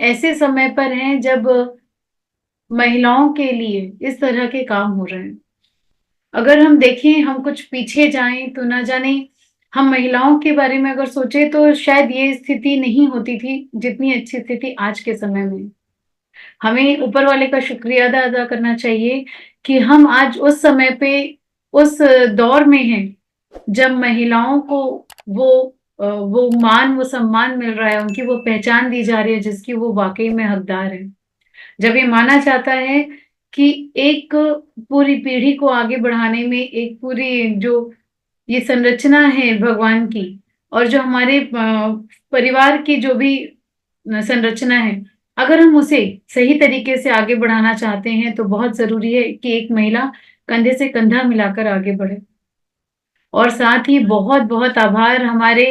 ऐसे समय पर हैं जब महिलाओं के लिए इस तरह के काम हो रहे हैं। अगर हम देखें, हम कुछ पीछे जाएँ तो ना जाने हम महिलाओं के बारे में अगर सोचें तो शायद ये स्थिति नहीं होती थी, जितनी अच्छी स्थिति आज के समय में है। हमें ऊपर वाले का शुक्रिया अदा अदा करना चाहिए कि हम आज उस समय पे, उस दौर में हैं, जब महिलाओं को वो वो मान, वो सम्मान मिल रहा है, उनकी वो पहचान दी जा रही है जिसकी वो वाक़ई में हकदार हैं। जब ये माना जाता है कि एक पूरी पीढ़ी को आगे बढ़ाने में एक पूरी जो ये संरचना है भगवान की, और जो हमारे परिवार की जो भी संरचना है, अगर हम उसे सही तरीके से आगे बढ़ाना चाहते हैं तो बहुत ज़रूरी है कि एक महिला कंधे से कंधा मिलाकर आगे बढ़े। और साथ ही बहुत-बहुत आभार हमारे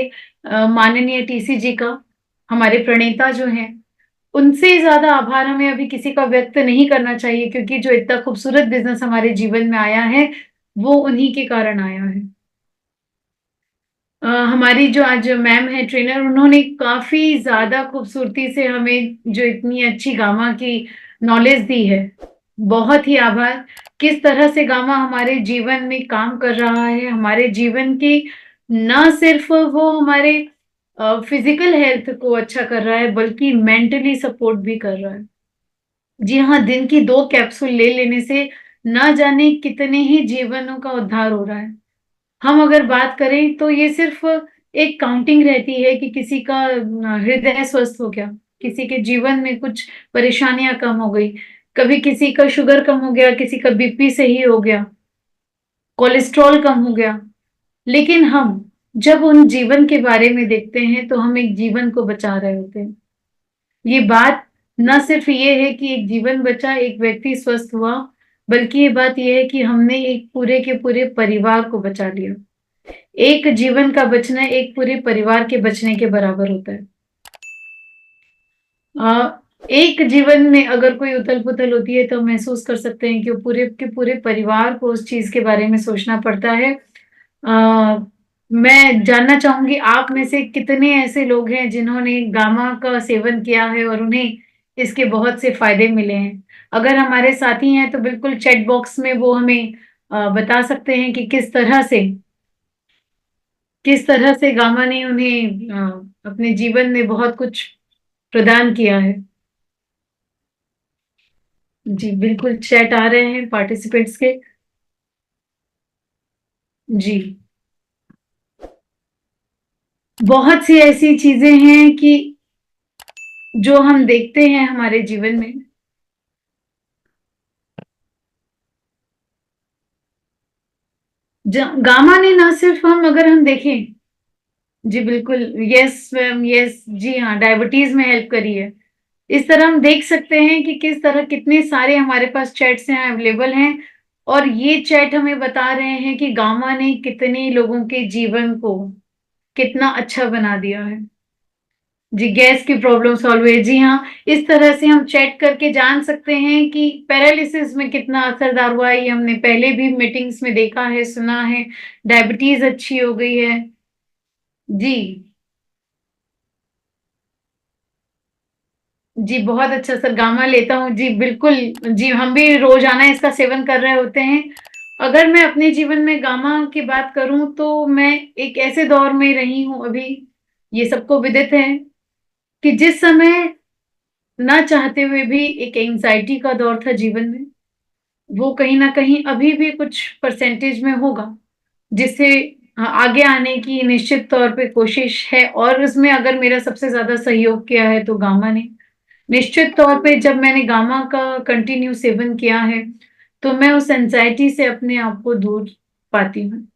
माननीय टीसी जी का, हमारे प्रणेता जो हैं, उनसे ज़्यादा आभार हमें अभी किसी का व्यक्त नहीं करना चाहिए, क्योंकि जो इतना खूबसूरत बिज़नेस हमारे जीवन में आया है, वो उन्हीं के कारण आया है। हमारी जो आज मैम है ट्रेनर, उन्होंने काफ़ी ज़्यादा खूबसूरती से हमें जो इतनी अच्छी गामा की नॉलेज दी है। बहुत ही आभार। किस तरह से गामा हमारे जीवन में काम कर रहा है, हमारे जीवन की ना सिर्फ़ वो हमारे फ़िज़िकल हेल्थ को अच्छा कर रहा है, बल्कि मेंटली सपोर्ट भी कर रहा है। जी हाँ, दिन की 2 कैप्सूल ले लेने से ना जाने कितने ही जीवनों का उद्धार हो रहा है। हम अगर बात करें तो ये सिर्फ़ एक काउंटिंग रहती है कि किसी का हृदय स्वस्थ हो गया, किसी के जीवन में कुछ परेशानियाँ कम हो गई, कभी किसी का शुगर कम हो गया, किसी का बीपी सही हो गया, कोलेस्ट्रॉल कम हो गया। लेकिन हम जब उन जीवन के बारे में देखते हैं तो हम एक जीवन को बचा रहे होते हैं। ये बात ना सिर्फ़ ये है कि एक जीवन बचा, एक व्यक्ति स्वस्थ हुआ, बल्कि ये बात ये है कि हमने एक पूरे के पूरे परिवार को बचा लिया। एक जीवन का बचना एक पूरे परिवार के बचने के बराबर होता है। एक जीवन में अगर कोई उथल-पुथल होती है तो महसूस कर सकते हैं कि वो पूरे के पूरे परिवार को उस चीज़ के बारे में सोचना पड़ता है। मैं जानना चाहूँगी आप में से कितने ऐसे लोग हैं जिन्होंने गामा का सेवन किया है और उन्हें इसके बहुत से फ़ायदे मिले हैं? अगर हमारे साथी हैं तो बिल्कुल चैट बॉक्स में वो हमें बता सकते हैं कि किस तरह से गामा ने उन्हें अपने जीवन में बहुत कुछ प्रदान किया है। जी, बिल्कुल चैट आ रहे हैं पार्टिसिपेंट्स के। जी, बहुत सी ऐसी चीज़ें हैं कि जो हम देखते हैं हमारे जीवन में। गामा ने ना सिर्फ़ हम देखें, जी बिल्कुल, यस मैम, यस, जी हाँ, डायबिटीज़ में हेल्प करी है। इस तरह हम देख सकते हैं कि किस तरह कितने सारे हमारे पास चैट्स हैं, अवेलेबल हैं, और ये चैट हमें बता रहे हैं कि गामा ने कितने लोगों के जीवन को कितना अच्छा बना दिया है। जी, गैस की प्रॉब्लम सॉल्व हुई। जी हाँ, इस तरह से हम चेक करके जान सकते हैं कि पैरालिसिस में कितना असरदार हुआ है, ये हमने पहले भी मीटिंग्स में देखा है, सुना है। डायबिटीज़ अच्छी हो गई है। जी, जी, बहुत अच्छा सर, गामा लेता हूँ। जी, बिल्कुल। जी, हम भी रोज़ाना इसका सेवन कर रहे होते हैं। अगर मैं अपने जीवन में गामा की बात करूँ तो मैं एक ऐसे दौर में रही हूँ अभी, ये सबको विदित है, कि जिस समय ना चाहते हुए भी एक एंग्ज़ायटी का दौर था जीवन में। वो कहीं न कहीं अभी भी कुछ परसेंटेज में होगा, जिससे आगे आने की निश्चित तौर पे कोशिश है, और उसमें अगर मेरा सबसे ज़्यादा सहयोग किया है तो गामा ने। निश्चित तौर पे जब मैंने गामा का कंटिन्यू सेवन किया है, तो मैं उस एंग्ज़ायटी से अपने आप को दूर पाती हूँ।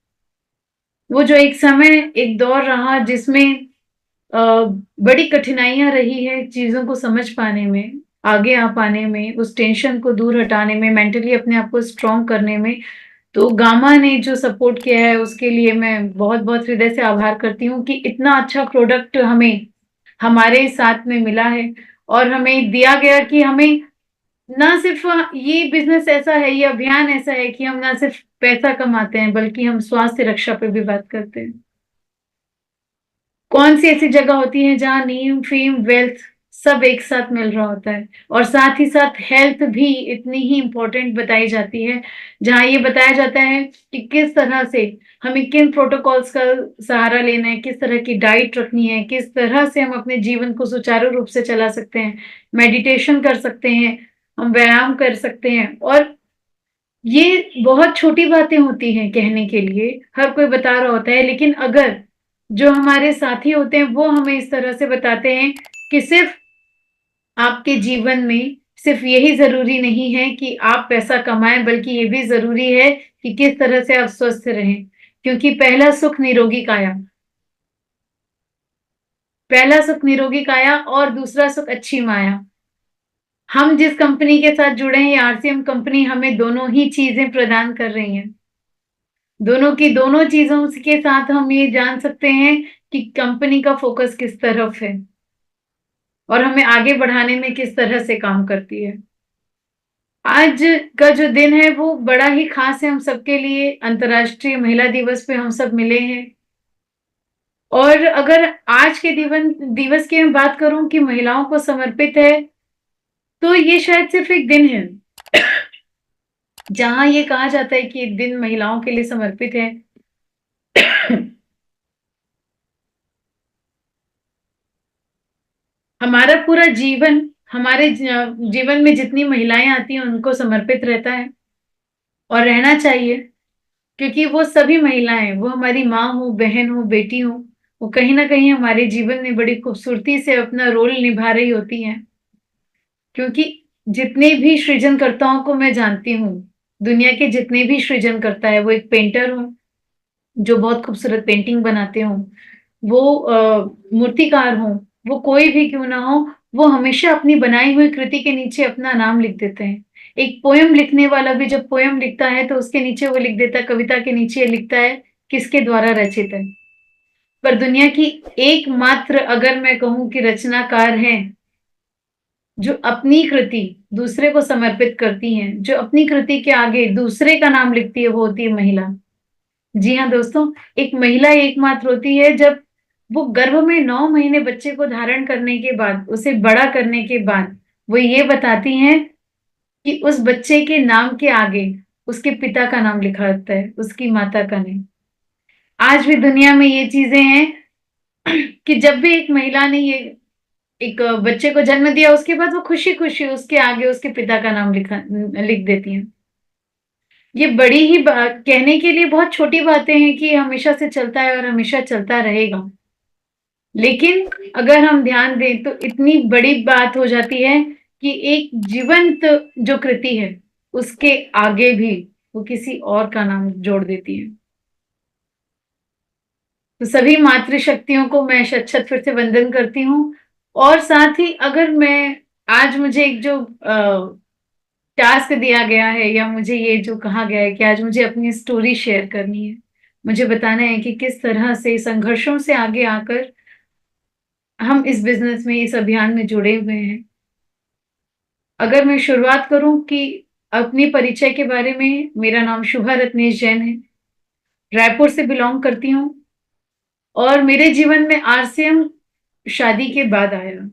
वो जो एक समय, एक दौर रहा जिसमें अ, बड़ी कठिनाइयाँ रही हैं चीज़ों को समझ पाने में, आगे आ पाने में, उस टेंशन को दूर हटाने में, मेंटली अपने आप को स्ट्रॉन्ग करने में, तो गामा ने जो सपोर्ट किया है उसके लिए मैं बहुत-बहुत हृदय से आभार करती हूँ कि इतना अच्छा प्रोडक्ट हमें हमारे साथ में मिला है, और हमें दिया गया कि हमें ना सिर्फ़ ये बिज़नेस ऐसा है, ये अभियान ऐसा है कि हम ना सिर्फ़ पैसा कमाते हैं, बल्कि हम स्वास्थ्य रक्षा पे भी बात करते हैं। कौन-सी ऐसी जगह होती है जहाँ नीम, फ़ेम, वेल्थ सब एक साथ मिल रहा होता है और साथ ही साथ हेल्थ भी इतनी ही इम्पोर्टेंट बताई जाती है, जहाँ ये बताया जाता है कि किस तरह से हमें किन प्रोटोकॉल्स का सहारा लेना है, किस तरह की डाइट रखनी है, किस तरह से हम अपने जीवन को सुचारू रूप से चला सकते हैं, मेडिटेशन कर सकते हैं, हम व्यायाम कर सकते हैं और ये बहुत छोटी बातें होती हैं कहने के लिए, हर कोई बता रहा होता है, लेकिन अगर जो हमारे साथी होते हैं वो हमें इस तरह से बताते हैं कि सिर्फ आपके जीवन में सिर्फ यही ज़रूरी नहीं है कि आप पैसा कमाएँ, बल्कि ये भी ज़रूरी है कि किस तरह से आप स्वस्थ रहें। क्योंकि पहला सुख निरोगी काया और दूसरा सुख अच्छी माया। हम जिस कंपनी के साथ जुड़े हैं, ये आरसीएम कंपनी हमें दोनों ही चीज़ें प्रदान कर रही हैं। दोनों की दोनों चीज़ों के साथ हम ये जान सकते हैं कि कंपनी का फ़ोकस किस तरफ है और हमें आगे बढ़ाने में किस तरह से काम करती है। आज का जो दिन है वो बड़ा ही खास है हम सबके लिए। अंतर्राष्ट्रीय महिला दिवस पे हम सब मिले हैं और अगर आज के दिवस की मैं बात करूं कि महिलाओं को समर्पित है, तो ये शायद सिर्फ एक दिन है जहां ये कहा जाता है कि एक दिन महिलाओं के लिए समर्पित है। हमारा पूरा जीवन, हमारे जीवन में जितनी महिलाएं आती हैं उनको समर्पित रहता है और रहना चाहिए, क्योंकि वो सभी महिलाएं, वो हमारी माँ हो, बहन हो, बेटी हो, वो कहीं ना कहीं हमारे जीवन में बड़ी खूबसूरती से अपना रोल निभा रही होती हैं। क्योंकि जितने भी सृजनकर्ताओं को मैं जानती हूँ, दुनिया के जितने भी सृजनकर्ता है, वो एक पेंटर हो जो बहुत खूबसूरत पेंटिंग बनाते हो, वो मूर्तिकार हो, वो कोई भी क्यों ना हो, वो हमेशा अपनी बनाई हुई कृति के नीचे अपना नाम लिख देते हैं। एक पोयम लिखने वाला भी जब पोयम लिखता है तो उसके नीचे वो लिख देता है, कविता के नीचे लिखता है किसके द्वारा रचित है। पर दुनिया की एकमात्र, अगर मैं कहूं कि रचनाकार हैं, जो अपनी कृति दूसरे को समर्पित करती हैं, जो अपनी कृति के आगे दूसरे का नाम लिखती है, वो होती है महिला। जी हाँ दोस्तों, एक महिला एकमात्र होती है जब वो गर्भ में 9 महीने बच्चे को धारण करने के बाद, उसे बड़ा करने के बाद, वो ये बताती हैं कि उस बच्चे के नाम के आगे उसके पिता का नाम लिखा होता है, उसकी माता का नहीं। आज भी दुनिया में ये चीजें हैं कि जब भी एक महिला ने ये एक बच्चे को जन्म दिया, उसके बाद वो खुशी खुशी उसके आगे उसके पिता का नाम लिख देती हैं। ये बड़ी ही बात, कहने के लिए बहुत छोटी बातें हैं कि ये हमेशा से चलता है और हमेशा चलता रहेगा, लेकिन अगर हम ध्यान दें तो इतनी बड़ी बात हो जाती है कि एक जीवंत जो कृति है उसके आगे भी वो किसी और का नाम जोड़ देती है। तो सभी मातृशक्तियों को मैं शत शत फिर से वंदन करती हूँ। और साथ ही अगर मैं आज मुझे एक जो टास्क दिया गया है, या मुझे ये जो कहा गया है कि आज मुझे अपनी स्टोरी शेयर करनी है, मुझे बताना है कि किस तरह से संघर्षों से आगे आकर हम इस बिजनेस में, इस अभियान में जुड़े हुए हैं। अगर मैं शुरुआत करूं कि अपने परिचय के बारे में, मेरा नाम शुभा रत्नेश जैन है, रायपुर से बिलोंग करती हूँ और मेरे जीवन में आरसीएम शादी के बाद आया,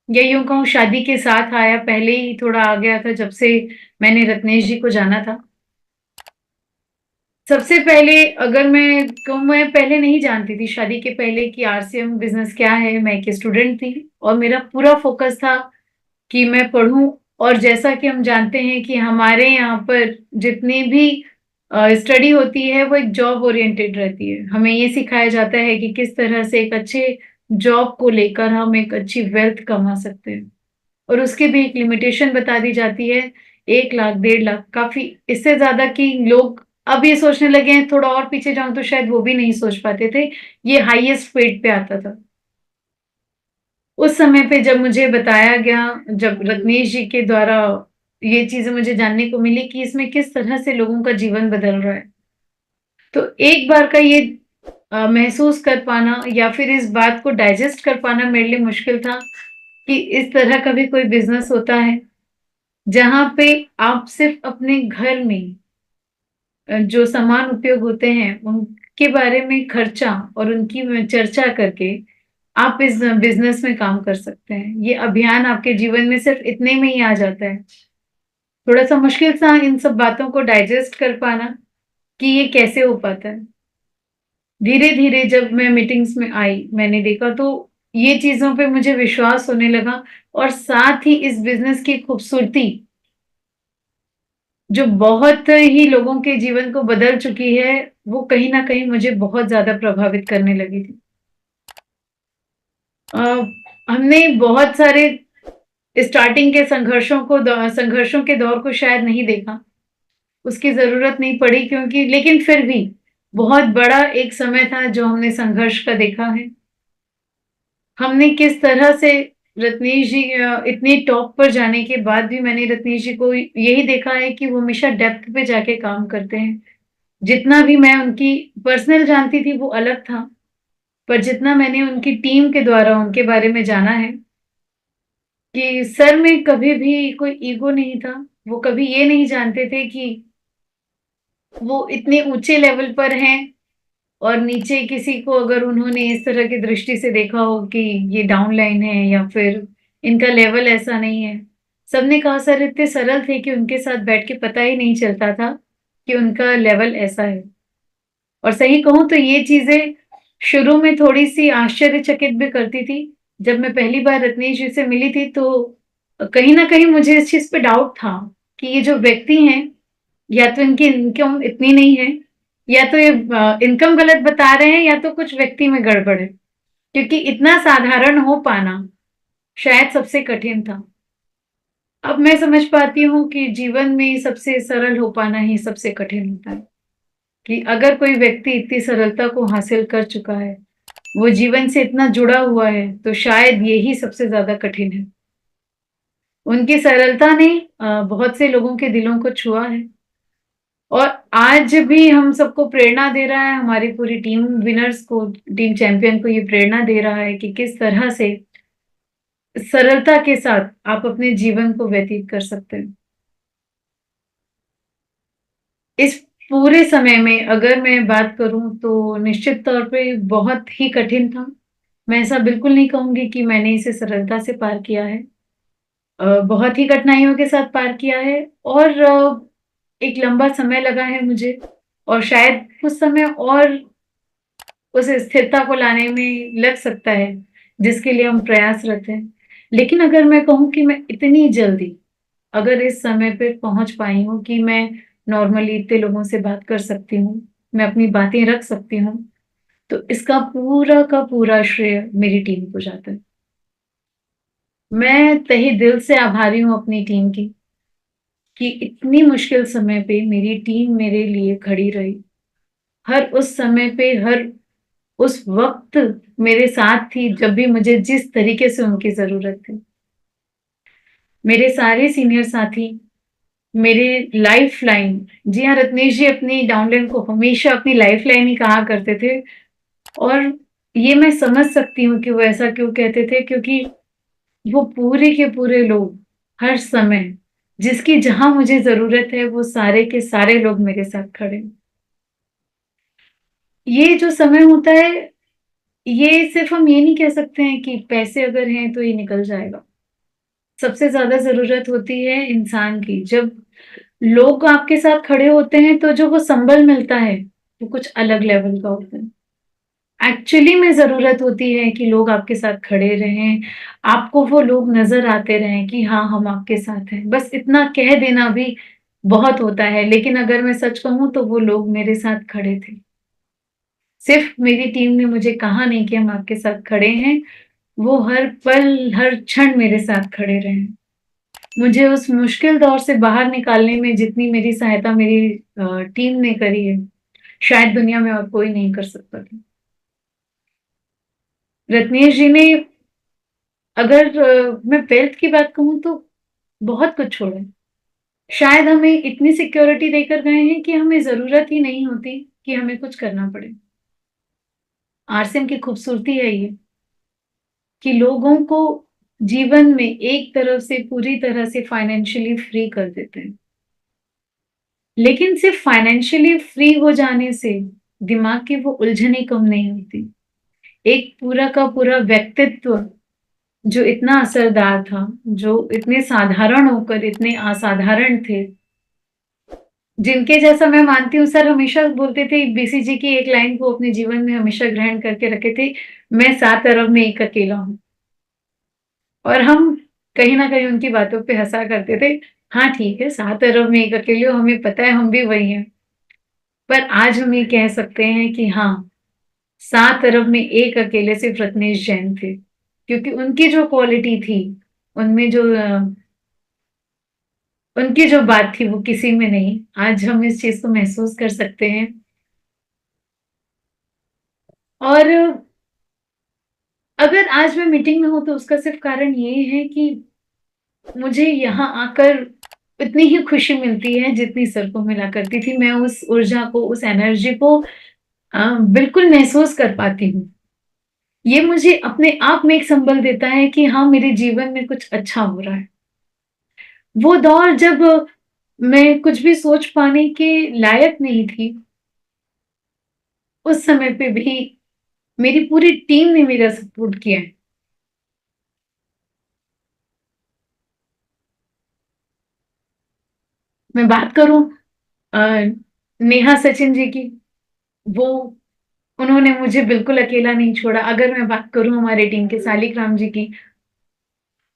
या यूं कहूँ शादी के साथ आया, पहले ही थोड़ा आ गया था जब से मैंने रत्नेश जी को जाना था। सबसे पहले अगर मैं कहूँ, मैं पहले नहीं जानती थी शादी के पहले कि आरसीएम बिजनेस क्या है। मैं एक स्टूडेंट थी और मेरा पूरा फोकस था कि मैं पढ़ूं। और जैसा कि हम जानते हैं कि हमारे यहाँ पर जितनी भी स्टडी होती है वो एक जॉब ओरिएंटेड रहती है। हमें ये सिखाया जाता है कि किस तरह से एक अच्छे जॉब को लेकर हम एक अच्छी वेल्थ कमा सकते हैं, और उसकी भी एक लिमिटेशन बता दी जाती है, 1 लाख 1.5 लाख, काफी इससे ज्यादा कि लोग अब ये सोचने लगे हैं। थोड़ा और पीछे जाऊं तो शायद वो भी नहीं सोच पाते थे, ये हाईएस्ट पेड पे आता था। उस समय पे जब मुझे बताया गया, जब रत्नेश जी के द्वारा ये चीजें मुझे जानने को मिली कि इसमें किस तरह से लोगों का जीवन बदल रहा है, तो एक बार का ये महसूस कर पाना या फिर इस बात को डाइजेस्ट कर पाना मेरे लिए मुश्किल था कि इस तरह का भी कोई बिजनेस होता है जहां पे आप सिर्फ अपने घर में जो सामान उपयोग होते हैं उनके बारे में खर्चा और उनकी चर्चा करके आप इस बिज़नेस में काम कर सकते हैं। ये अभियान आपके जीवन में सिर्फ़ इतने में ही आ जाता है। थोड़ा-सा मुश्किल सा इन सब बातों को डाइजेस्ट कर पाना कि ये कैसे हो पाता है। धीरे-धीरे जब मैं मीटिंग्स में आई, मैंने देखा तो ये चीज़ों पे मुझे विश्वास होने लगा और साथ ही इस बिज़नेस की खूबसूरती जो बहुत ही लोगों के जीवन को बदल चुकी है, वो कहीं न कहीं मुझे बहुत ज़्यादा प्रभावित करने लगी थी। अ, हमने बहुत सारे स्टार्टिंग के संघर्षों के दौर को शायद नहीं देखा, उसकी ज़रूरत नहीं पड़ी क्योंकि लेकिन फिर भी बहुत बड़ा एक समय था जो हमने संघर्ष का देखा है। हमने किस तरह से रत्नेश जी इतने टॉप पर जाने के बाद भी मैंने रत्नेश जी को यही देखा है कि वो हमेशा डेप्थ पे जाके काम करते हैं। जितना भी मैं उनकी पर्सनल जानती थी वो अलग था, पर जितना मैंने उनकी टीम के द्वारा उनके बारे में जाना है कि सर में कभी भी कोई ईगो नहीं था। वो कभी ये नहीं जानते थे कि वो इतने ऊँचे लेवल पर हैं और नीचे किसी को अगर उन्होंने इस तरह की दृष्टि से देखा हो कि ये डाउन लाइन है या फिर इनका लेवल ऐसा नहीं है। सबने कहा सर इतने सरल थे कि उनके साथ बैठ के पता ही नहीं चलता था कि उनका लेवल ऐसा है। और सही कहूँ तो ये चीज़ें शुरू में थोड़ी-सी आश्चर्यचकित भी करती थी। जब मैं पहली बार रत्नेश जी से मिली थी तो कहीं न कहीं मुझे इस चीज़ पे डाउट था कि ये जो व्यक्ति हैं, या तो इनकी इनकम इतनी नहीं है, या तो ये इनकम गलत बता रहे हैं या तो कुछ व्यक्ति में गड़बड़ है। क्योंकि इतना साधारण हो पाना शायद सबसे कठिन था। अब मैं समझ पाती हूँ कि जीवन में सबसे सरल हो पाना ही सबसे कठिन होता है। कि अगर कोई व्यक्ति इतनी सरलता को हासिल कर चुका है, वो जीवन से इतना जुड़ा हुआ है, तो शायद यही सबसे ज़्यादा कठिन है। उनकी सरलता ने बहुत से लोगों के दिलों को छुआ है और आज भी हम सबको प्रेरणा दे रहा है, हमारी पूरी टीम विनर्स को, टीम चैंपियन को ये प्रेरणा दे रहा है कि किस तरह से सरलता के साथ आप अपने जीवन को व्यतीत कर सकते हैं। इस पूरे समय में अगर मैं बात करूँ तो निश्चित तौर पे बहुत ही कठिन था। मैं ऐसा बिल्कुल नहीं कहूँगी कि मैंने इसे सरलता से पार किया है। बहुत ही कठिनाइयों के साथ पार किया है और एक लंबा समय लगा है मुझे और शायद कुछ समय और उस स्थिरता को लाने में लग सकता है, जिसके लिए हम प्रयासरत हैं। लेकिन अगर मैं कहूँ कि मैं इतनी जल्दी अगर इस समय पे पहुँच पाई हूँ कि मैं नॉर्मली इतने लोगों से बात कर सकती हूँ, मैं अपनी बातें रख सकती हूँ, तो इसका पूरा का पूरा श्रेय मेरी टीम को जाता है। मैं तहे दिल से आभारी हूँ अपनी टीम की कि इतनी मुश्किल समय पे मेरी टीम मेरे लिए खड़ी रही। हर उस समय पे, हर उस वक़्त मेरे साथ थी जब भी मुझे जिस तरीके से उनकी ज़रूरत थी। मेरे सारे सीनियर साथी मेरे लाइफ़लाइन, जी हाँ, रत्नेश जी अपनी डाउनलाइन को हमेशा अपनी लाइफ़लाइन ही कहा करते थे और ये मैं समझ सकती हूँ कि वो ऐसा क्यों कहते थे क्योंकि वो पूरे के पूरे लोग हर समय जिसकी जहाँ मुझे ज़रूरत है वो सारे के सारे लोग मेरे साथ खड़े हैं। ये जो समय होता है, ये सिर्फ़ हम ये नहीं कह सकते हैं कि पैसे अगर हैं तो ये निकल जाएगा। सबसे ज़्यादा ज़रूरत होती है इंसान की। जब लोग आपके साथ खड़े होते हैं तो जो वो संबल मिलता है, वो कुछ अलग लेवल का होता है। एक्चुअली में ज़रूरत होती है कि लोग आपके साथ खड़े रहें, आपको वो लोग नज़र आते रहें कि हाँ, हम आपके साथ हैं। बस इतना कह देना भी बहुत होता है, लेकिन अगर मैं सच कहूँ तो वो लोग मेरे साथ खड़े थे। सिर्फ़ मेरी टीम ने मुझे कहा नहीं कि हम आपके साथ खड़े हैं, वो हर पल, हर क्षण मेरे साथ खड़े रहे। मुझे उस मुश्किल दौर से बाहर निकालने में जितनी मेरी सहायता मेरी टीम ने करी है, शायद दुनिया में और कोई नहीं कर सकता था। रत्नेश जी ने अगर मैं वेल्थ की बात कहूँ तो बहुत कुछ छोड़ा है। शायद हमें इतनी सिक्योरिटी देकर गए हैं कि हमें ज़रूरत ही नहीं होती कि हमें कुछ करना पड़े। आरसीएम की खूबसूरती है ये कि लोगों को जीवन में एक तरफ से पूरी तरह से फाइनेंशियली फ्री कर देते हैं। लेकिन सिर्फ फाइनेंशियली फ्री हो जाने से दिमाग की वो उलझनें कम नहीं होती। एक पूरा का पूरा व्यक्तित्व जो इतना असरदार था, जो इतने साधारण होकर इतने असाधारण थे, जिनके जैसा मैं मानती हूँ सर हमेशा बोलते थे बीसीजी की एक लाइन को अपने जीवन में हमेशा ग्रहण करके रखे थे, मैं 7 अरब में एक अकेला हूँ। और हम कहीं न कहीं उनकी बातों पे हँसा करते थे। हाँ, ठीक है 7 अरब में एक अकेले हो, हमें पता है हम भी वही हैं। पर आज हम ये कह सकते हैं कि हाँ, 7 अरब में एक अकेले सिर्फ रत्नेश जैन थे। क्योंकि उनकी जो क्वालिटी थी, उनमें जो उनकी जो बात थी वो किसी में नहीं। आज हम इस चीज़ को महसूस कर सकते हैं। और अगर आज मैं मीटिंग में हूँ तो उसका सिर्फ कारण ये है कि मुझे यहाँ आकर इतनी ही खुशी मिलती है जितनी सर को मिला करती थी। मैं उस ऊर्जा को, उस एनर्जी को बिल्कुल महसूस कर पाती हूँ। ये मुझे अपने आप में एक संबल देता है कि हाँ, मेरे जीवन में कुछ अच्छा हो रहा है। वो दौर जब मैं कुछ भी सोच पाने के लायक नहीं थी, उस समय पे भी मेरी पूरी टीम ने मेरा सपोर्ट किया है। मैं बात करूँ अ, नेहा सचिन जी की, वो उन्होंने मुझे बिल्कुल अकेला नहीं छोड़ा। अगर मैं बात करूँ हमारे टीम के सालिक राम जी की,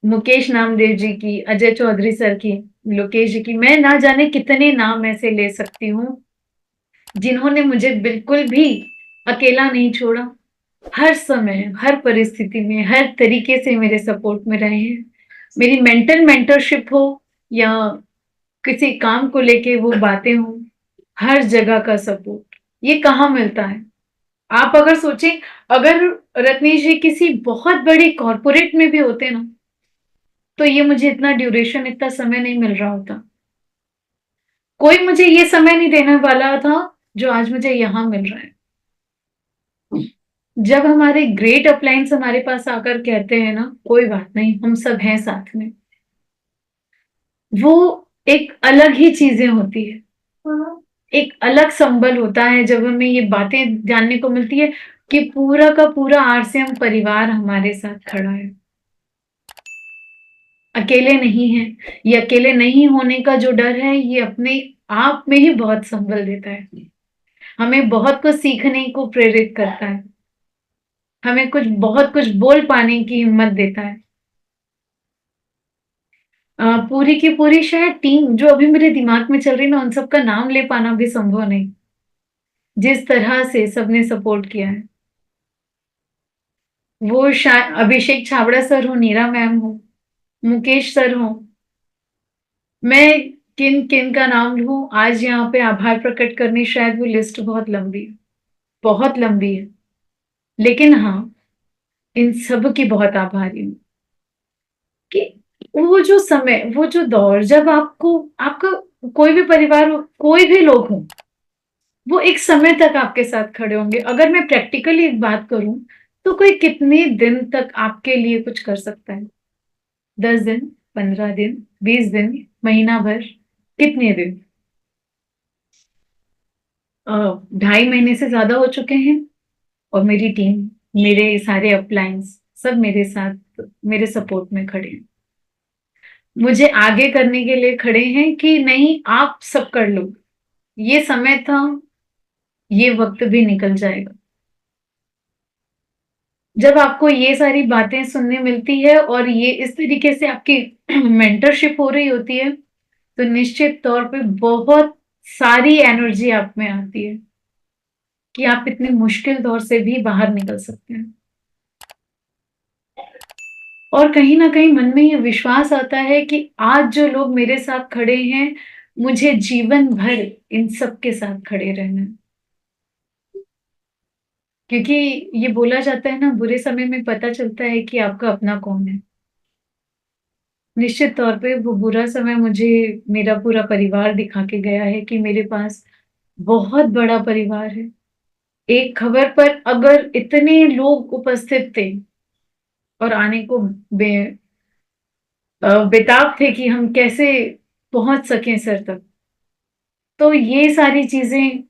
मुकेश नामदेव जी की, अजय चौधरी सर की, लोकेश जी की, मैं ना जाने कितने नाम ऐसे ले सकती हूँ, जिन्होंने मुझे बिल्कुल भी अकेला नहीं छोड़ा। हर समय, हर परिस्थिति में, हर तरीके से मेरे सपोर्ट में रहे हैं। मेरी मेंटल मेंटरशिप हो या किसी काम को लेके वो बातें हों, हर जगह का सपोर्ट, ये कहाँ मिलता है? आप अगर सोचें, अगर रत्नेश जी किसी बहुत बड़ी कॉर्पोरेट में भी होते ना, तो ये मुझे इतना ड्यूरेशन, इतना समय नहीं मिल रहा होता। कोई मुझे ये समय नहीं देने वाला था, जो आज मुझे यहाँ मिल रहा है। जब हमारे ग्रेट अपलाइंस हमारे पास आकर कहते हैं ना, कोई बात नहीं, हम सब हैं साथ में, वो एक अलग ही चीजें होती है। एक अलग संबल होता है जब हमें ये बातें जानने को मिलती है कि पूरा का पूरा आरसीएम परिवार हमारे साथ खड़ा है, अकेले नहीं है। ये अकेले नहीं होने का जो डर है, ये अपने आप में ही बहुत संबल देता है, हमें बहुत कुछ सीखने को प्रेरित करता है, हमें कुछ बहुत कुछ बोल पाने की हिम्मत देता है। पूरी की पूरी शायद टीम जो अभी मेरे दिमाग में चल रही है, मैं उन सबका नाम ले पाना भी संभव नहीं, जिस तरह से सबने सपोर्ट किया है। वो शायद अभिषेक छाबड़ा सर हो, नीरा मैम हो, मुकेश सर हो, मैं किन किन का नाम लूं आज यहाँ पे आभार प्रकट करनी, शायद वो लिस्ट बहुत लंबी है, बहुत लंबी है। लेकिन हाँ, इन सब की बहुत आभारी हूँ कि वो जो समय, वो जो दौर जब आपको, आपका कोई भी परिवार हो, कोई भी लोग हो, वो एक समय तक आपके साथ खड़े होंगे। अगर मैं प्रैक्टिकली एक बात करूं, तो कोई कितने दिन तक आपके लिए कुछ कर सकता है? 10 दिन, 15 दिन, 20 दिन, महीना भर, कितने दिन? 2.5 महीने से ज्यादा हो चुके हैं, और मेरी टीम, मेरे सारे अपलाइंस सब मेरे साथ, मेरे सपोर्ट में खड़े हैं, मुझे आगे करने के लिए खड़े हैं कि नहीं आप सब कर लो, ये समय था, ये वक्त भी निकल जाएगा। जब आपको ये सारी बातें सुनने मिलती है और ये इस तरीके से आपकी मेंटरशिप हो रही होती है, तो निश्चित तौर पे बहुत सारी एनर्जी आप में आती है कि आप इतने मुश्किल दौर से भी बाहर निकल सकते हैं। और कहीं न कहीं मन में ये विश्वास आता है कि आज जो लोग मेरे साथ खड़े हैं, मुझे जीवन भर इन सब के साथ खड़े रहना है। क्योंकि ये बोला जाता है ना, बुरे समय में पता चलता है कि आपका अपना कौन है। निश्चित तौर पे वो बुरा समय मुझे मेरा पूरा परिवार दिखा के गया है कि मेरे पास बहुत बड़ा परिवार है। एक खबर पर अगर इतने लोग उपस्थित थे और आने को बे बेताब थे कि हम कैसे पहुंच सकें सर तक, तो ये सारी चीजें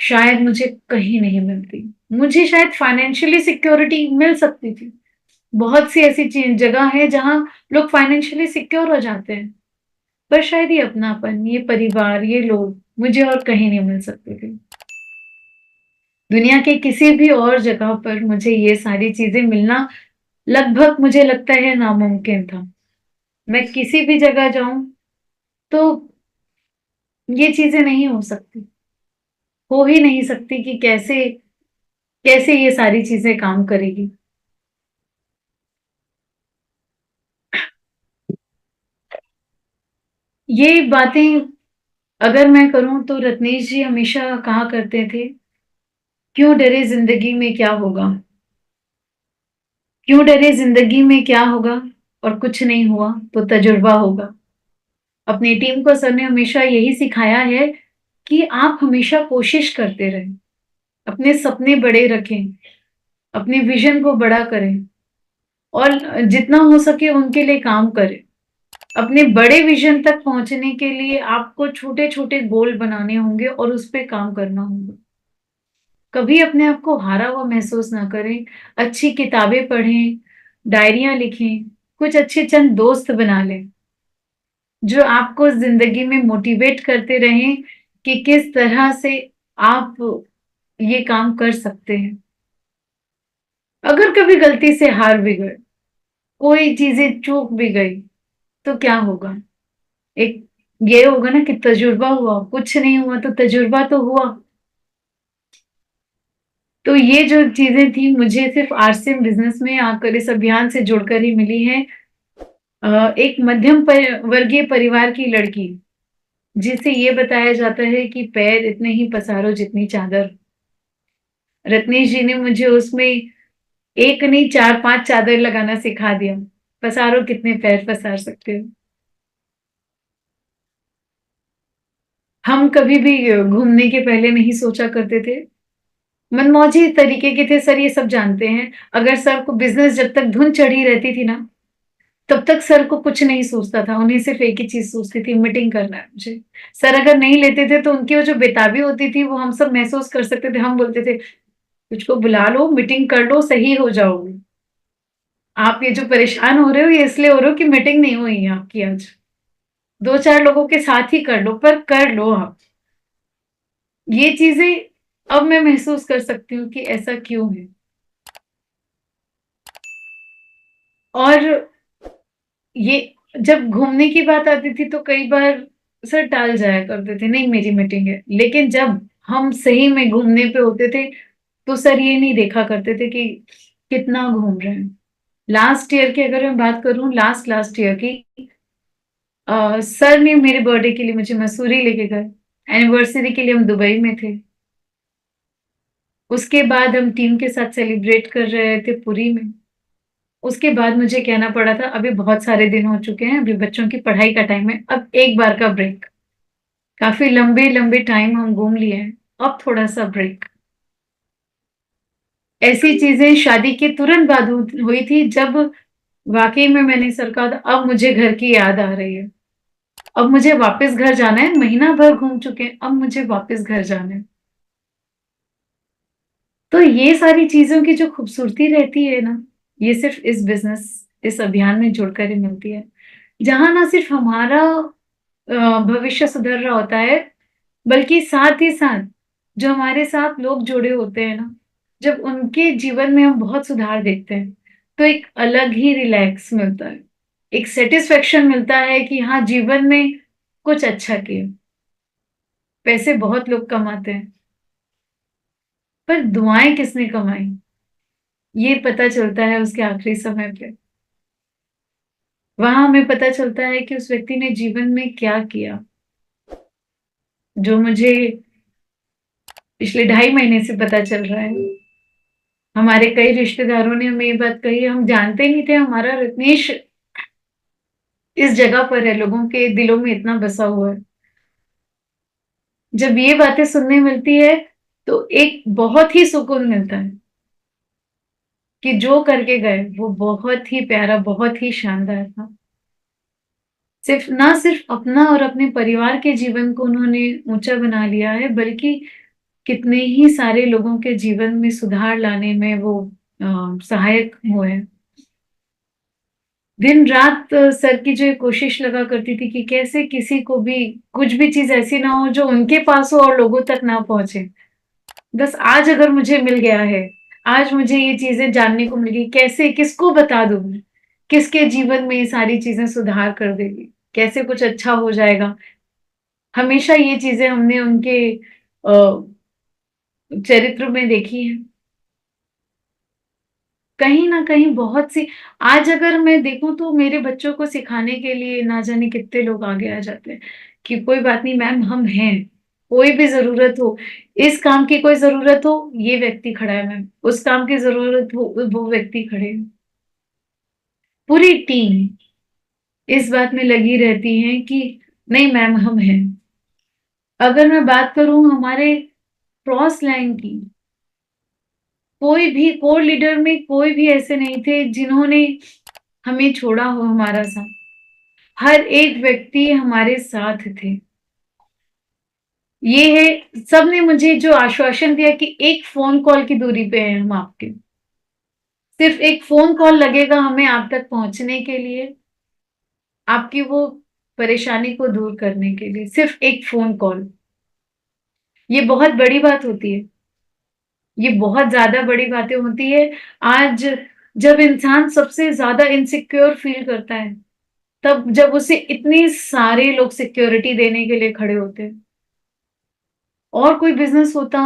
शायद मुझे कहीं नहीं मिलती। मुझे शायद फाइनेंशियली सिक्योरिटी मिल सकती थी। बहुत सी ऐसी जगह है जहाँ लोग फाइनेंशियली सिक्योर हो जाते हैं, पर शायद ये अपनापन, ये परिवार, ये लोग मुझे और कहीं नहीं मिल सकते थे। दुनिया के किसी भी और जगह पर मुझे ये सारी चीजें मिलना लगभग मुझे लगता है नामुमकिन था। मैं किसी भी जगह जाऊं तो ये चीजें नहीं हो सकती, हो ही नहीं सकती कि कैसे कैसे ये सारी चीजें काम करेगी। ये बातें अगर मैं करूं तो रत्नेश जी हमेशा कहा करते थे, क्यों डरे जिंदगी में क्या होगा, क्यों डरे जिंदगी में क्या होगा, और कुछ नहीं हुआ तो तजुर्बा होगा। अपनी टीम को सर ने हमेशा यही सिखाया है कि आप हमेशा कोशिश करते रहें, अपने सपने बड़े रखें, अपने विजन को बड़ा करें और जितना हो सके उनके लिए काम करें। अपने बड़े विजन तक पहुंचने के लिए आपको छोटे छोटे गोल बनाने होंगे और उस पे काम करना होगा। कभी अपने आप को हारा हुआ महसूस ना करें। अच्छी किताबें पढ़ें, डायरियां लिखें, कुछ अच्छे चंद दोस्त बना लें जो आपको जिंदगी में मोटिवेट करते रहें कि किस तरह से आप ये काम कर सकते हैं। अगर कभी गलती से हार भी गए, कोई चीजें चूक भी गई, तो क्या होगा? एक ये होगा ना कि तजुर्बा हुआ, कुछ नहीं हुआ तो तजुर्बा तो हुआ। तो ये जो चीजें थी मुझे सिर्फ आरसीएम बिजनेस में आकर इस अभियान से जुड़कर ही मिली है। एक मध्यम वर्गीय परिवार की लड़की जिसे ये बताया जाता है कि पैर इतने ही पसारो जितनी चादर। रत्नेश जी ने मुझे उसमें एक नहीं चार पांच चादर लगाना सिखा दिया। पसारो कितने पैर पसार सकते हो। हम कभी भी घूमने के पहले नहीं सोचा करते थे। मनमौजी तरीके के थे सर, ये सब जानते हैं। अगर सर को बिजनेस जब तक धुन चढ़ी रहती थी ना, तब तक सर को कुछ नहीं सोचता था। उन्हें सिर्फ एक ही चीज सोचती थी, मीटिंग करना है मुझे। सर अगर नहीं लेते थे तो उनकी वो जो बेताबी होती थी वो हम सब महसूस कर सकते थे। हम बोलते थे कुछ को बुला लो, मीटिंग कर लो, सही हो जाओगे। आप ये जो परेशान हो रहे हो ये इसलिए हो रहे हो कि मीटिंग नहीं हुई है आपकी आज। दो चार लोगों के साथ ही कर लो, पर कर लो आप। ये चीजें अब मैं महसूस कर सकती हूँ कि ऐसा क्यों है। और ये जब घूमने की बात आती थी तो कई बार सर टाल जाया करते थे, नहीं मेरी मीटिंग है। लेकिन जब हम सही में घूमने पे होते थे तो सर ये नहीं देखा करते थे कि कितना घूम रहे हैं। लास्ट ईयर की अगर मैं बात करूं, लास्ट लास्ट ईयर की, सर ने मेरे बर्थडे के लिए मुझे मसूरी लेके गए। एनिवर्सरी के लिए हम दुबई में थे। उसके बाद हम टीम के साथ सेलिब्रेट कर रहे थे पुरी में। उसके बाद मुझे कहना पड़ा था अभी बहुत सारे दिन हो चुके हैं, अभी बच्चों की पढ़ाई का टाइम है, अब एक बार का ब्रेक। काफी लंबे लंबे टाइम हम घूम लिए हैं, अब थोड़ा सा ब्रेक। ऐसी चीजें शादी के तुरंत बाद हुई थी जब वाकई में मैंने सर कहा था अब मुझे घर की याद आ रही है, अब मुझे वापस घर जाना है। महीना भर घूम चुके हैं, अब मुझे वापस घर जाना है। तो ये सारी चीजों की जो खूबसूरती रहती है ना, ये सिर्फ इस बिजनेस, इस अभियान में जुड़कर ही मिलती है। जहां ना सिर्फ हमारा भविष्य सुधर रहा होता है, बल्कि साथ ही साथ जो हमारे साथ लोग जुड़े होते हैं ना, जब उनके जीवन में हम बहुत सुधार देखते हैं तो एक अलग ही रिलैक्स मिलता है, एक सेटिस्फेक्शन मिलता है कि हाँ जीवन में कुछ अच्छा किया। पैसे बहुत लोग कमाते हैं, पर दुआएं किसने कमाई ये पता चलता है उसके आखिरी समय पे। वहां हमें पता चलता है कि उस व्यक्ति ने जीवन में क्या किया। जो मुझे पिछले 2.5 महीने से पता चल रहा है। हमारे कई रिश्तेदारों ने हमें ये बात कही, हम जानते नहीं थे हमारा रत्नेश इस जगह पर है, लोगों के दिलों में इतना बसा हुआ है। जब ये बातें सुनने मिलती है तो एक बहुत ही सुकून मिलता है कि जो करके गए वो बहुत ही प्यारा, बहुत ही शानदार था। सिर्फ ना सिर्फ अपना और अपने परिवार के जीवन को उन्होंने ऊंचा बना लिया है, बल्कि कितने ही सारे लोगों के जीवन में सुधार लाने में वो सहायक हुए। दिन रात सर की जो ये कोशिश लगा करती थी कि कैसे किसी को भी कुछ भी चीज ऐसी ना हो जो उनके पास हो और लोगों तक ना पहुंचे। बस आज अगर मुझे मिल गया है, आज मुझे ये चीजें जानने को मिल गई, कैसे किसको बता दूं मैं, किसके जीवन में ये सारी चीजें सुधार कर देगी, कैसे कुछ अच्छा हो जाएगा। हमेशा ये चीजें हमने उनके चरित्र में देखी है। कहीं ना कहीं बहुत सी, आज अगर मैं देखूं तो मेरे बच्चों को सिखाने के लिए ना जाने कितने लोग आगे आ जाते हैं कि कोई बात नहीं मैम, हम हैं। कोई भी जरूरत हो, इस काम की कोई जरूरत हो, ये व्यक्ति खड़ा है मैम, उस काम की जरूरत हो, वो व्यक्ति खड़े हैं। पूरी टीम इस बात में लगी रहती है कि नहीं मैम, हम हैं। अगर मैं बात करूं हमारे क्रॉस लाइन की, कोई भी कोर लीडर में कोई भी ऐसे नहीं थे जिन्होंने हमें छोड़ा हो हमारा साथ। हर एक व्यक्ति हमारे साथ थे। ये है, सबने मुझे जो आश्वासन दिया कि एक फोन कॉल की दूरी पे हैं हम आपके, सिर्फ एक फोन कॉल लगेगा हमें आप तक पहुंचने के लिए, आपकी वो परेशानी को दूर करने के लिए, सिर्फ एक फोन कॉल। ये बहुत बड़ी बात होती है। ये बहुत ज्यादा बड़ी बातें होती है। आज जब इंसान सबसे ज्यादा इनसिक्योर फील करता है, तब जब उसे इतने सारे लोग सिक्योरिटी देने के लिए खड़े होते हैं। और कोई बिजनेस होता,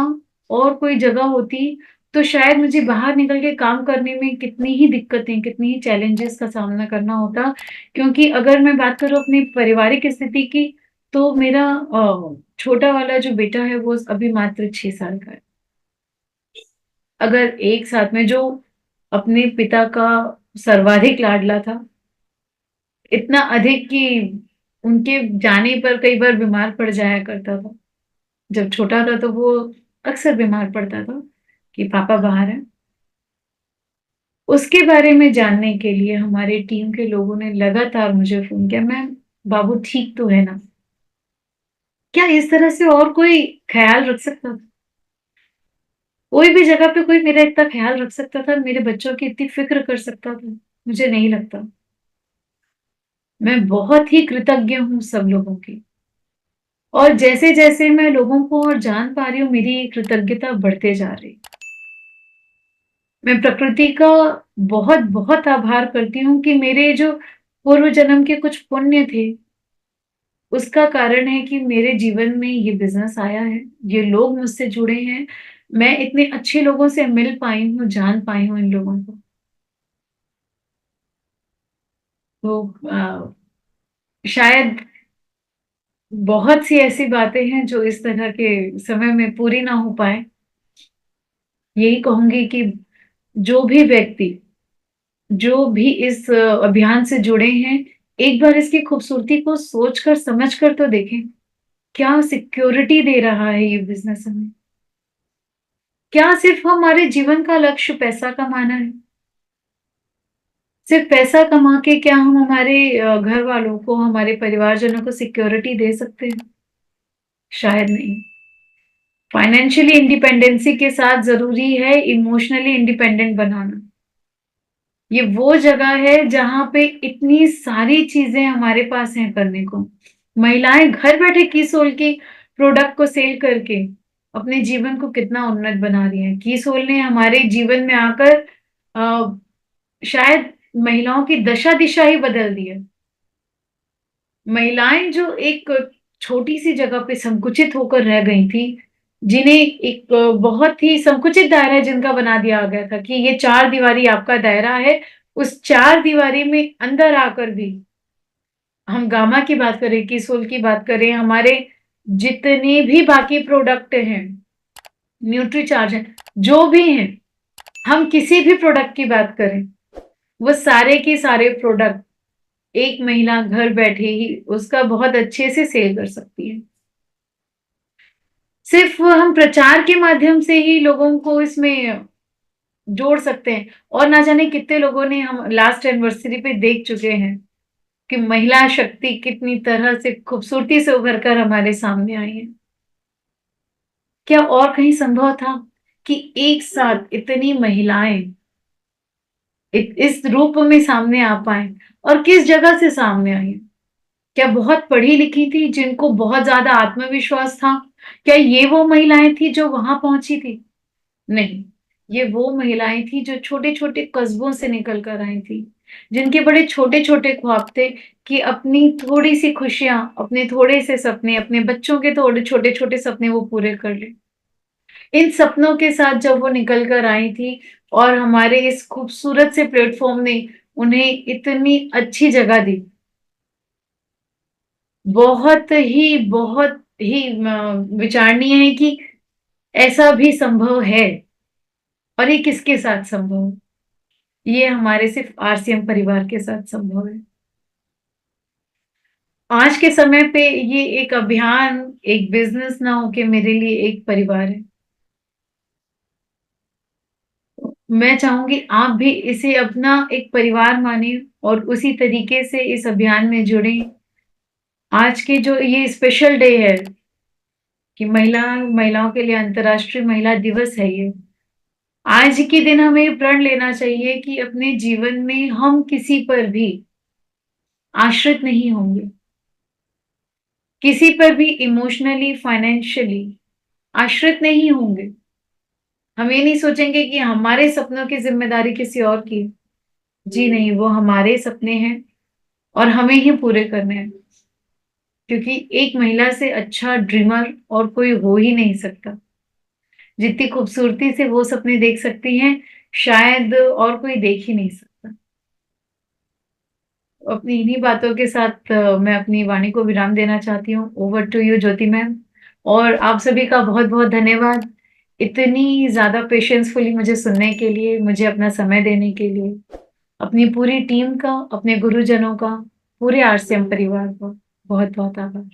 और कोई जगह होती, तो शायद मुझे बाहर निकल के काम करने में कितनी ही दिक्कतें, कितनी ही चैलेंजेस का सामना करना होता। क्योंकि अगर मैं बात करूं अपनी पारिवारिक स्थिति की, तो मेरा छोटा वाला जो बेटा है वो अभी मात्र 6 साल का है। अगर एक साथ में जो अपने पिता का सर्वाधिक लाडला था, इतना अधिक कि उनके जाने पर कई बार बीमार पड़ जाया करता था। जब छोटा था तो वो अक्सर बीमार पड़ता था कि पापा बाहर हैं। उसके बारे में जानने के लिए हमारे टीम के लोगों ने लगातार मुझे फोन किया, मैम बाबू ठीक तो है ना? क्या इस तरह से और कोई ख्याल रख सकता था? कोई भी जगह पे कोई मेरा इतना ख्याल रख सकता था, मेरे बच्चों की इतनी फिक्र कर सकता था? मुझे नहीं लगता। मैं बहुत ही कृतज्ञ हूँ सब लोगों की। और जैसे जैसे मैं लोगों को और जान पा रही हूँ, मेरी कृतज्ञता बढ़ते जा रही। मैं प्रकृति का बहुत बहुत आभार करती हूँ कि मेरे जो पूर्व जन्म के कुछ पुण्य थे, उसका कारण है कि मेरे जीवन में ये बिजनेस आया है, ये लोग मुझसे जुड़े हैं, मैं इतने अच्छे लोगों से मिल पाई हूँ, जान पाई हूँ इन लोगों को। तो शायद बहुत सी ऐसी बातें हैं जो इस तरह के समय में पूरी ना हो पाए। यही कहूंगी कि जो भी व्यक्ति, जो भी इस अभियान से जुड़े हैं, एक बार इसकी खूबसूरती को सोचकर समझकर तो देखें। क्या सिक्योरिटी दे रहा है ये बिजनेस हमें? क्या सिर्फ हमारे जीवन का लक्ष्य पैसा कमाना है? सिर्फ पैसा कमा के क्या हम हमारे घर वालों को, हमारे परिवारजनों को सिक्योरिटी दे सकते हैं? शायद नहीं। फाइनेंशियली इंडिपेंडेंसी के साथ जरूरी है इमोशनली इंडिपेंडेंट बनाना। ये वो जगह है जहां पे इतनी सारी चीजें हमारे पास हैं करने को। महिलाएं घर बैठे कीसोल की प्रोडक्ट को सेल करके अपने जीवन को कितना उन्नत बना रही हैं। कीसोल ने हमारे जीवन में आकर शायद महिलाओं की दशा दिशा ही बदल दी है। महिलाएं जो एक छोटी सी जगह पे संकुचित होकर रह गई थी, जिन्हें एक बहुत ही संकुचित दायरा जिनका बना दिया गया था कि ये चार दीवारी आपका दायरा है, उस चार दीवारी में अंदर आकर भी हम गामा की बात करें, किसोल की बात करें, हमारे जितने भी बाकी प्रोडक्ट हैं, न्यूट्री चार्ज है, जो भी हैं, हम किसी भी प्रोडक्ट की बात करें, वो सारे के सारे प्रोडक्ट एक महिला घर बैठे ही उसका बहुत अच्छे से सेल कर सकती है। सिर्फ हम प्रचार के माध्यम से ही लोगों को इसमें जोड़ सकते हैं। और ना जाने कितने लोगों ने, हम लास्ट एनिवर्सरी पे देख चुके हैं कि महिला शक्ति कितनी तरह से खूबसूरती से उभर कर हमारे सामने आई है। क्या और कहीं संभव था कि एक साथ इतनी महिलाएँ इस रूप में सामने आ पाएँ और किस जगह से सामने आई? क्या बहुत पढ़ी-लिखी थी जिनको बहुत ज़्यादा आत्मविश्वास था? क्या ये वो महिलाएँ थी जो वहाँ पहुँची थी? नहीं, ये वो महिलाएँ थी जो छोटे-छोटे कस्बों से निकल कर आई थी, जिनके बड़े छोटे-छोटे ख्वाब थे कि अपनी थोड़ी-सी खुशियाँ, अपने थोड़े से सपने, अपने बच्चों के थोड़े छोटे-छोटे सपने वो पूरे कर लें। इन सपनों के साथ जब वो निकल कर आई थी और हमारे इस खूबसूरत से प्लेटफ़ॉर्म ने उन्हें इतनी अच्छी जगह दी, बहुत ही विचारणीय है कि ऐसा भी संभव है और ये किसके साथ संभव है? ये हमारे सिर्फ़ आरसीएम परिवार के साथ संभव है। आज के समय पे ये एक अभियान, एक बिज़नेस ना हो के मेरे लिए एक परिवार है। मैं चाहूँगी आप भी इसे अपना एक परिवार मानें और उसी तरीके से इस अभियान में जुड़ें। आज के जो ये स्पेशल डे है कि महिलाओं के लिए अंतर्राष्ट्रीय महिला दिवस है ये। आज के दिन हमें ये प्रण लेना चाहिए कि अपने जीवन में हम किसी पर भी आश्रित नहीं होंगे। किसी पर भी इमोशनली, फाइनेंशियली आश्रित नहीं होंगे। हम ये नहीं सोचेंगे कि हमारे सपनों की ज़िम्मेदारी किसी और की है। जी नहीं, वो हमारे सपने हैं और हमें ही पूरे करने हैं। क्योंकि एक महिला से अच्छा ड्रीमर और कोई हो ही नहीं सकता। जितनी खूबसूरती से वो सपने देख सकती हैं, शायद और कोई देख ही नहीं सकता। अपनी इन्हीं बातों के साथ मैं अपनी वाणी को विराम देना चाहती हूँ। Over to you Jyoti ma'am और आप सभी का बहुत-बहुत धन्यवाद। इतनी ज़्यादा पेशेंसफुली मुझे सुनने के लिए, मुझे अपना समय देने के लिए, अपनी पूरी टीम का, अपने गुरुजनों का, पूरे आरसीएम परिवार का बहुत-बहुत आभार।